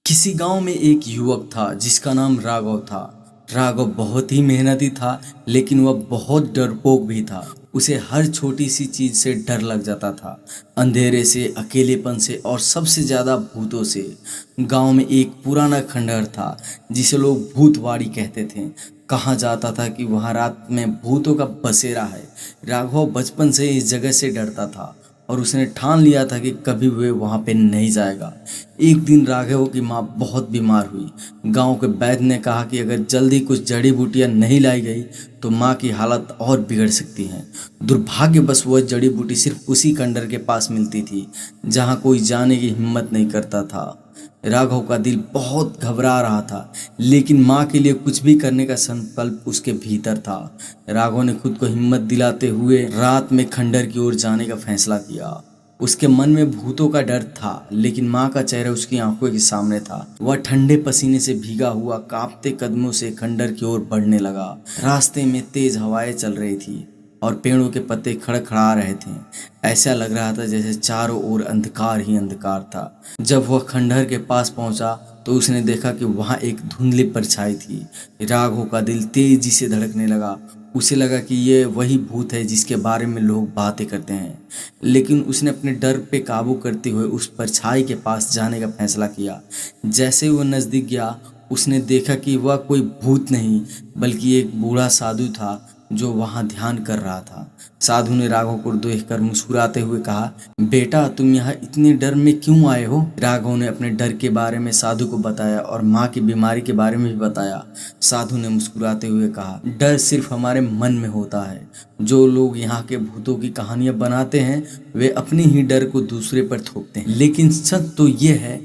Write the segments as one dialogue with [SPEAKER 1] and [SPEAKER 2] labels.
[SPEAKER 1] किसी गांव में एक युवक था जिसका नाम राघव था। राघव बहुत ही मेहनती था, लेकिन वह बहुत डरपोक भी था। उसे हर छोटी सी चीज से डर लग जाता था, अंधेरे से, अकेलेपन से और सबसे ज्यादा भूतों से। गांव में एक पुराना खंडहर था जिसे लोग भूतवाड़ी कहते थे। कहा जाता था कि वहां रात में भूतों का बसेरा है। राघव बचपन से इस जगह से डरता था और उसने ठान लिया था कि कभी वे वहां पे नहीं जाएगा। एक दिन राघव की माँ बहुत बीमार हुई। गांव के वैद्य ने कहा कि अगर जल्दी कुछ जड़ी बूटियां नहीं लाई गई तो माँ की हालत और बिगड़ सकती है। दुर्भाग्यवश वह जड़ी बूटी सिर्फ उसी खंडर के पास मिलती थी जहां कोई जाने की हिम्मत नहीं करता था। राघव का दिल बहुत घबरा रहा था, लेकिन माँ के लिए कुछ भी करने का संकल्प उसके भीतर था। राघव ने खुद को हिम्मत दिलाते हुए रात में खंडर की ओर जाने का फैसला किया। उसके मन में भूतों का डर था, लेकिन माँ का चेहरा उसकी आंखों के सामने था। वह ठंडे पसीने से भीगा हुआ कांपते कदमों से खंडर की ओर बढ़ने लगा। रास्ते में तेज हवाएं चल रही थी और पेड़ों के पत्ते खड़खड़ा रहे थे। ऐसा लग रहा था जैसे चारों ओर अंधकार ही अंधकार था। जब वह खंडहर के पास पहुंचा तो उसने देखा कि वहां एक धुंधली परछाई थी। राघव का दिल तेजी से धड़कने लगा। उसे लगा कि ये वही भूत है जिसके बारे में लोग बातें करते हैं। लेकिन उसने अपने डर पे काबू करते हुए उस परछाई के पास जाने का फैसला किया। जैसे ही वह नजदीक गया, उसने देखा कि वह कोई भूत नहीं बल्कि एक बूढ़ा साधु था जो वहां ध्यान कर रहा था। साधु ने राघव को देखकर मुस्कुराते हुए कहा, बेटा, तुम यहाँ इतने डर में क्यों आए हो? राघव ने अपने डर के बारे में साधु को बताया और माँ की बीमारी के बारे में भी बताया। साधु ने मुस्कुराते हुए कहा, डर सिर्फ हमारे मन में होता है। जो लोग यहाँ के भूतों की कहानियां बनाते हैं वे अपनी ही डर को दूसरे पर थोपते हैं, लेकिन सच तो ये है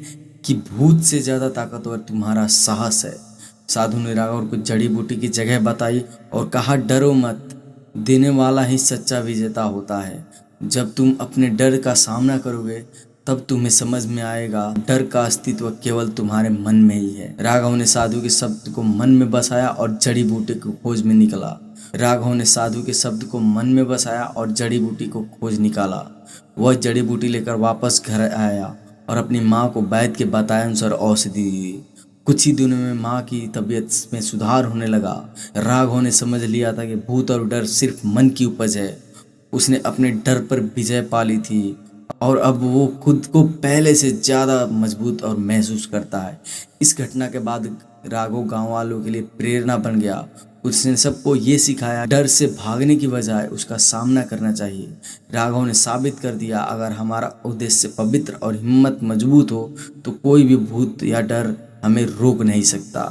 [SPEAKER 1] कि भूत से ज्यादा ताकतवर तुम्हारा साहस है। साधु ने राघव को जड़ी बूटी की जगह बताई और कहा, डरो मत, देने वाला ही सच्चा विजेता होता है। जब तुम अपने डर का सामना करोगे तब तुम्हें समझ में आएगा डर का अस्तित्व केवल तुम्हारे मन में ही है। राघव ने साधु के शब्द को मन में बसाया और जड़ी बूटी की खोज में निकला। राघव ने साधु के शब्द को मन में बसाया और जड़ी बूटी को खोज निकाला। वह जड़ी बूटी लेकर वापस घर आया और अपनी माँ को वैद्य के बताए अनुसार औषधि दी। कुछ ही दिनों में माँ की तबीयत में सुधार होने लगा। राघव ने समझ लिया था कि भूत और डर सिर्फ मन की उपज है। उसने अपने डर पर विजय पा ली थी और अब वो खुद को पहले से ज्यादा मजबूत और महसूस करता है। इस घटना के बाद राघव गांव वालों के लिए प्रेरणा बन गया। उसने सबको ये सिखाया, डर से भागने की बजाय उसका सामना करना चाहिए। राघव ने साबित कर दिया, अगर हमारा उद्देश्य पवित्र और हिम्मत मजबूत हो तो कोई भी भूत या डर हमें रोक नहीं सकता।